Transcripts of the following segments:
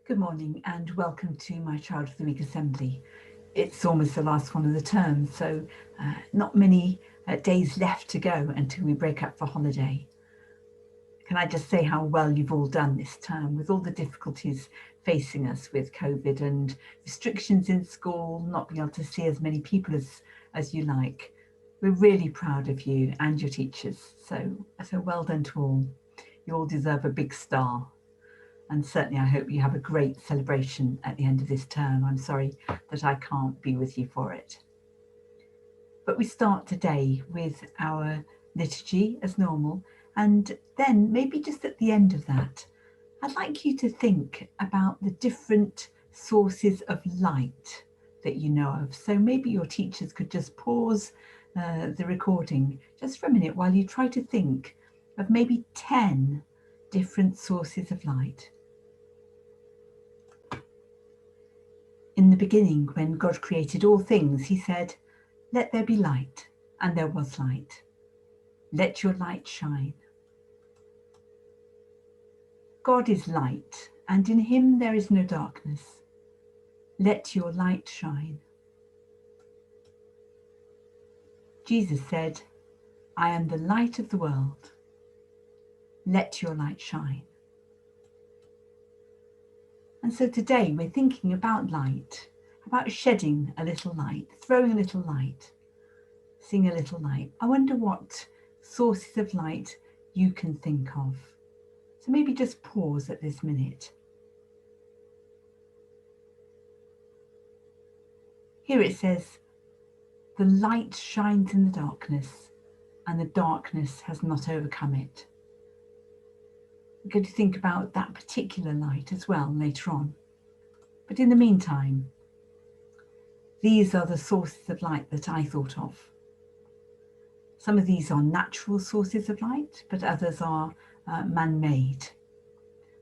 Good morning and welcome to my Child of the Week Assembly. It's almost the last one of the term, so not many days left to go until we break up for holiday. Can I just say how well you've all done this term with all the difficulties facing us with COVID and restrictions in school, not being able to see as many people as you like. We're really proud of you and your teachers, so well done to all. You all deserve a big star. And certainly I hope you have a great celebration at the end of this term. I'm sorry that I can't be with you for it. But we start today with our liturgy as normal, and then maybe just at the end of that, I'd like you to think about the different sources of light that you know of. So maybe your teachers could just pause the recording just for a minute while you try to think of maybe 10 different sources of light. In the beginning, when God created all things, he said, "Let there be light," and there was light. Let your light shine. God is light, and in him there is no darkness. Let your light shine. Jesus said, "I am the light of the world. Let your light shine." And so today we're thinking about light, about shedding a little light, throwing a little light, seeing a little light. I wonder what sources of light you can think of. So maybe just pause at this minute. Here it says, "The light shines in the darkness, and the darkness has not overcome it." We're going to think about that particular light as well later on. But in the meantime, these are the sources of light that I thought of. Some of these are natural sources of light, but others are man-made.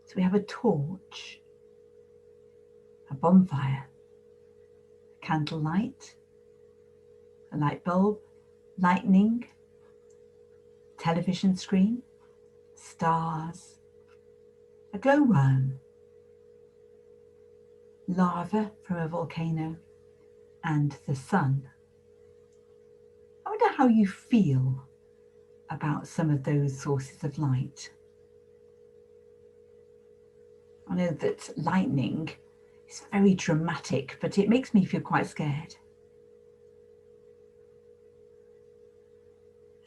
So we have a torch, a bonfire, a candlelight, a light bulb, lightning, television screen, stars, a glowworm, lava from a volcano, and the sun. I wonder how you feel about some of those sources of light. I know that lightning is very dramatic, but it makes me feel quite scared.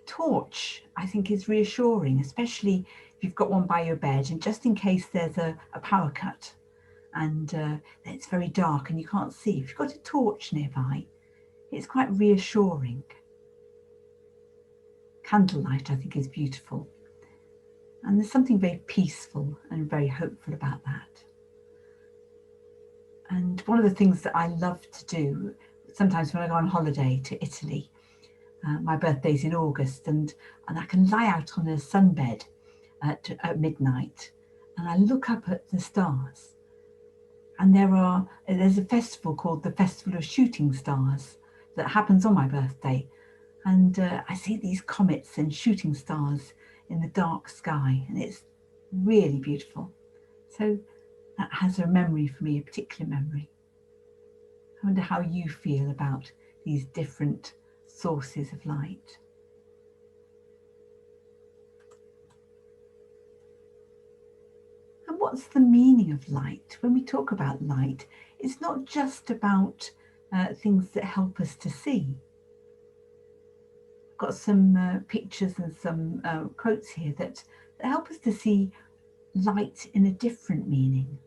A torch, I think, is reassuring, especially if you've got one by your bed, and just in case there's a power cut and it's very dark and you can't see. If you've got a torch nearby, it's quite reassuring. Candlelight, I think, is beautiful. And there's something very peaceful and very hopeful about that. And one of the things that I love to do, sometimes when I go on holiday to Italy, my birthday's in August, and I can lie out on a sunbed at midnight and I look up at the stars. And there's a festival called the Festival of Shooting Stars that happens on my birthday. And I see these comets and shooting stars in the dark sky, and it's really beautiful. So that has a memory for me, a particular memory. I wonder how you feel about these different sources of light. And what's the meaning of light? When we talk about light, it's not just about things that help us to see. I've got some pictures and some quotes here that help us to see light in a different meaning.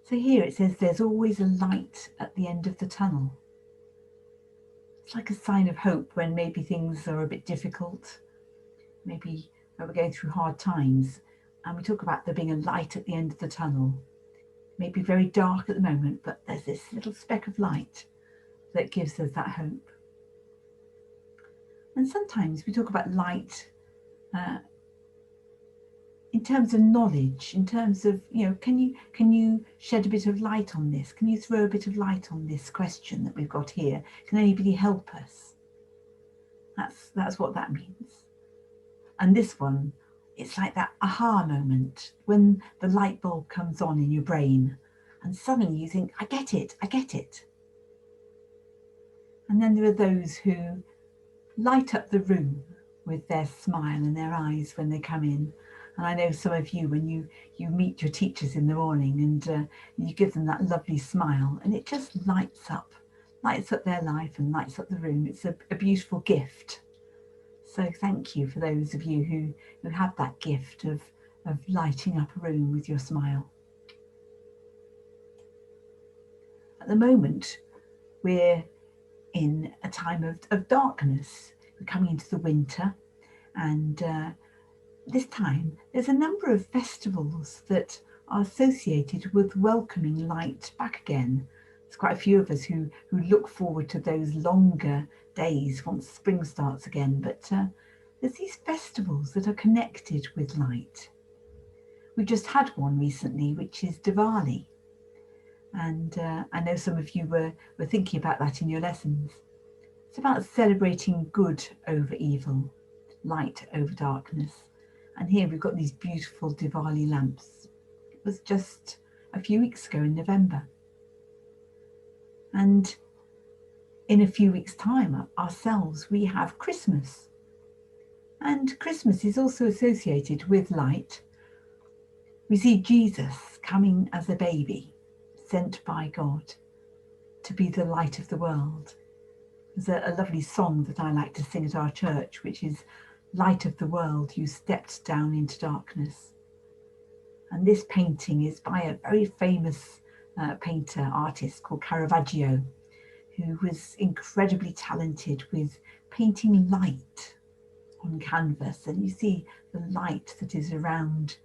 So here it says, "There's always a light at the end of the tunnel." It's like a sign of hope when maybe things are a bit difficult, maybe when we're going through hard times, and we talk about there being a light at the end of the tunnel. It may be very dark at the moment, but there's this little speck of light that gives us that hope. And sometimes we talk about light in terms of knowledge, in terms of, can you shed a bit of light on this? Can you throw a bit of light on this question that we've got here? Can anybody help us? That's what that means. And this one, it's like that aha moment when the light bulb comes on in your brain And suddenly you think, I get it, I get it. And then there are those who light up the room with their smile and their eyes when they come in. And I know some of you, when you meet your teachers in the morning and you give them that lovely smile, and it just lights up their life and lights up the room. It's a beautiful gift. So thank you for those of you who have that gift of lighting up a room with your smile. At the moment, we're in a time of darkness. We're coming into the winter, and this time there's a number of festivals that are associated with welcoming light back again. There's quite a few of us who look forward to those longer days once spring starts again, but there's these festivals that are connected with light. We just had one recently, which is Diwali, and I know some of you were thinking about that in your lessons. It's about celebrating good over evil, light over darkness. And here we've got these beautiful Diwali lamps. It was just a few weeks ago in November. And in a few weeks' time ourselves, we have Christmas. And Christmas is also associated with light. We see Jesus coming as a baby, sent by God to be the light of the world. There's a lovely song that I like to sing at our church, which is "Light of the World, you stepped down into darkness." And this painting is by a very famous artist called Caravaggio, who was incredibly talented with painting light on canvas. And you see the light that is around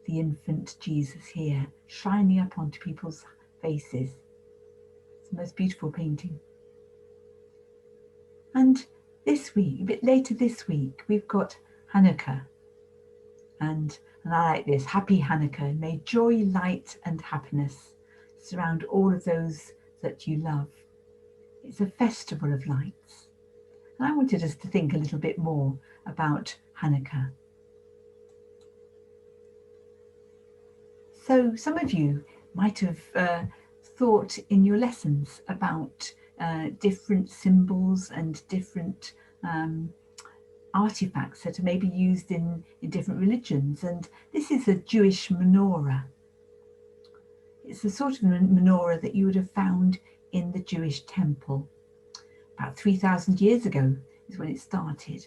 the infant Jesus here, shining up onto people's faces. It's the most beautiful painting. And this week, a bit later this week, we've got Hanukkah. And I like this: Happy Hanukkah. May joy, light and happiness surround all of those that you love. It's a festival of lights. And I wanted us to think a little bit more about Hanukkah. So some of you might have thought in your lessons about different symbols and different artifacts that are maybe used in different religions. And this is a Jewish menorah. It's the sort of menorah that you would have found in the Jewish temple. About 3,000 years ago is when it started,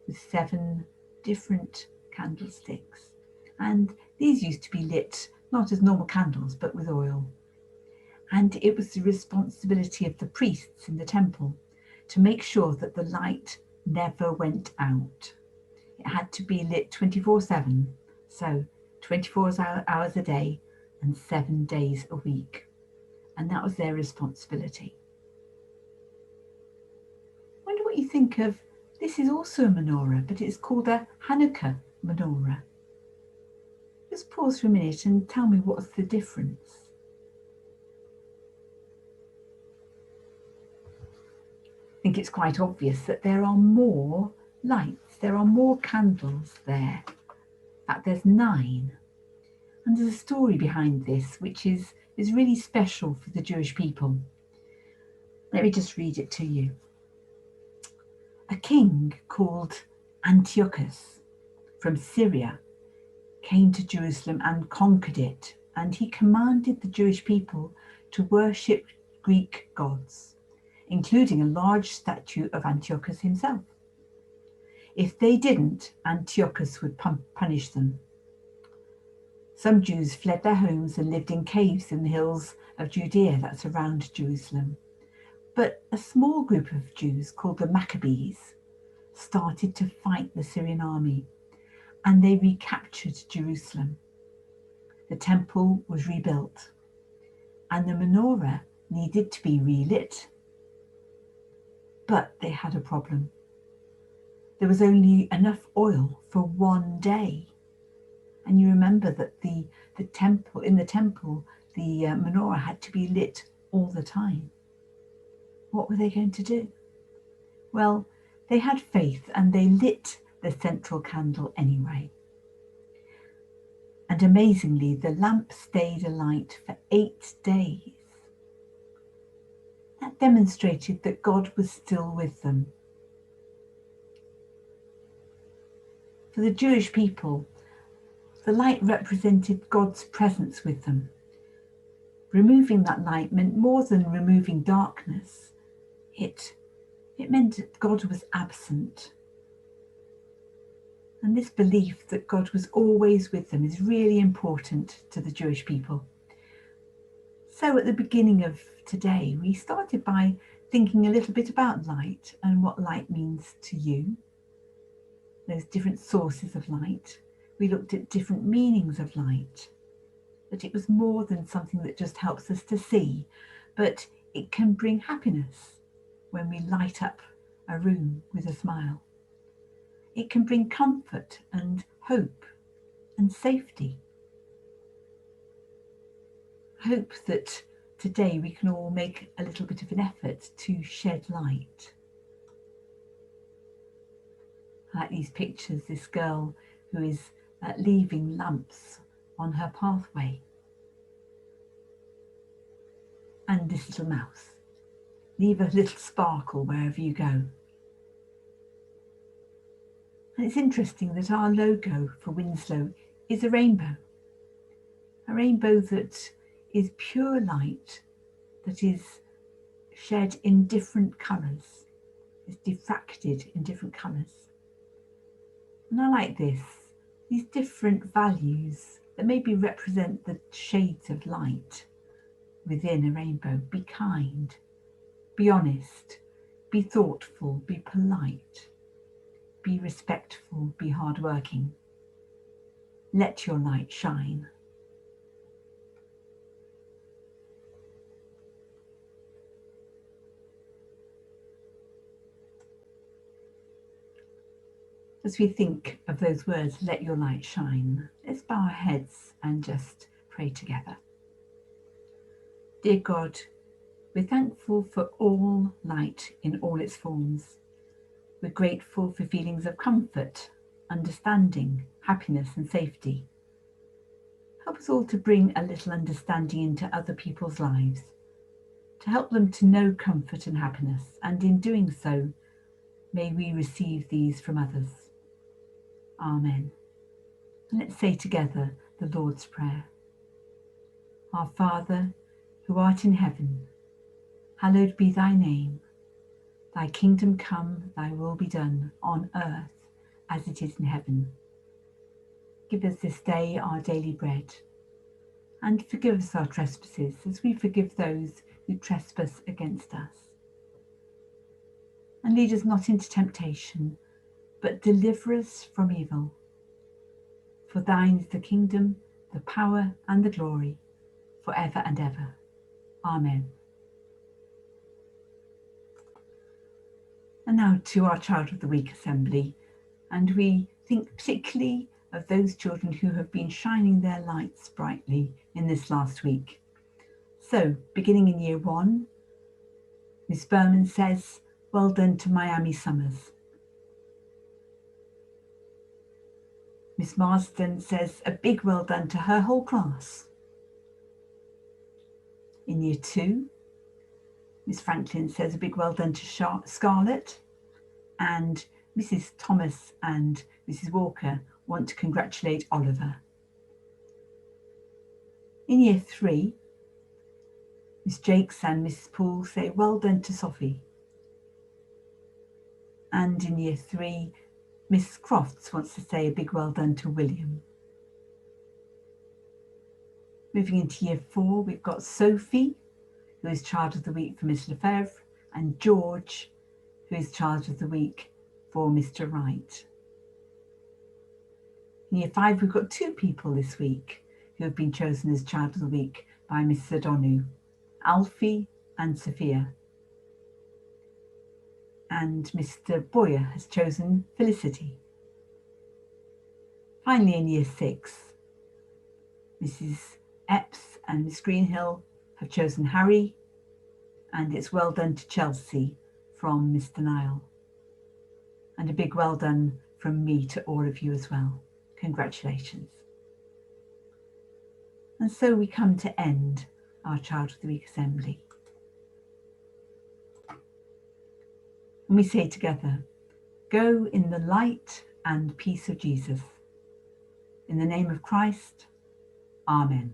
with 7 different candlesticks. And these used to be lit not as normal candles, but with oil. And it was the responsibility of the priests in the temple to make sure that the light never went out. It had to be lit 24/7, so 24 hours a day and 7 days a week. And that was their responsibility. I wonder what you think of, this is also a menorah, but it's called a Hanukkah menorah. Just pause for a minute and tell me what's the difference. I think it's quite obvious that there are more lights, there are more candles there. In fact, there's 9. And there's a story behind this, which is really special for the Jewish people. Let me just read it to you. A king called Antiochus from Syria came to Jerusalem and conquered it, and he commanded the Jewish people to worship Greek gods, including a large statue of Antiochus himself. If they didn't, Antiochus would punish them. Some Jews fled their homes and lived in caves in the hills of Judea that's around Jerusalem. But a small group of Jews called the Maccabees started to fight the Syrian army, and they recaptured Jerusalem. The temple was rebuilt, and the menorah needed to be relit. But they had a problem. There was only enough oil for 1 day. And you remember that the temple, the menorah had to be lit all the time. What were they going to do? Well, they had faith and they lit the central candle anyway. And amazingly, the lamp stayed alight for 8 days. That demonstrated that God was still with them. For the Jewish people, the light represented God's presence with them. Removing that light meant more than removing darkness. It meant that God was absent. And this belief that God was always with them is really important to the Jewish people. So at the beginning of today, we started by thinking a little bit about light and what light means to you. There's different sources of light. We looked at different meanings of light, that it was more than something that just helps us to see, but it can bring happiness when we light up a room with a smile. It can bring comfort and hope and safety. I hope that today we can all make a little bit of an effort to shed light. I like these pictures, this girl who is leaving lamps on her pathway. And this little mouse. Leave a little sparkle wherever you go. And it's interesting that our logo for Winslow is a rainbow that is pure light, that is shed in different colours, is diffracted in different colours. And I like this, these different values that maybe represent the shades of light within a rainbow. Be kind, be honest, be thoughtful, be polite, be respectful, be hardworking. Let your light shine. As we think of those words, let your light shine, let's bow our heads and just pray together. Dear God, we're thankful for all light in all its forms. We're grateful for feelings of comfort, understanding, happiness and safety. Help us all to bring a little understanding into other people's lives, to help them to know comfort and happiness, and in doing so, may we receive these from others. Amen. And let's say together the Lord's Prayer. Our Father, who art in heaven, hallowed be thy name. Thy kingdom come, thy will be done, on earth as it is in heaven. Give us this day our daily bread, and forgive us our trespasses as we forgive those who trespass against us. And lead us not into temptation, but deliver us from evil. For thine is the kingdom, the power and the glory, forever and ever. Amen. And now to our Child of the Week assembly, and we think particularly of those children who have been shining their lights brightly in this last week. So, beginning in Year 1, Miss Berman says, well done to Miami Summers. Miss Marsden says, a big well done to her whole class. In Year 2, Miss Franklin says a big well done to Scarlett, and Mrs. Thomas and Mrs. Walker want to congratulate Oliver. In Year 3, Miss Jakes and Mrs. Poole say well done to Sophie. And in Year 3, Miss Crofts wants to say a big well done to William. Moving into Year 4, we've got Sophie, who is Child of the Week for Miss Lefebvre, and George, who is Child of the Week for Mr. Wright. In Year 5, we've got 2 people this week who have been chosen as Child of the Week by Miss O'Donnell, Alfie and Sophia. And Mr. Boyer has chosen Felicity. Finally, in Year 6, Mrs. Epps and Miss Greenhill have chosen Harry, and it's well done to Chelsea from Mr. Niall. And a big well done from me to all of you as well. Congratulations. And so we come to end our Child of the Week Assembly. And we say together, go in the light and peace of Jesus. In the name of Christ, Amen.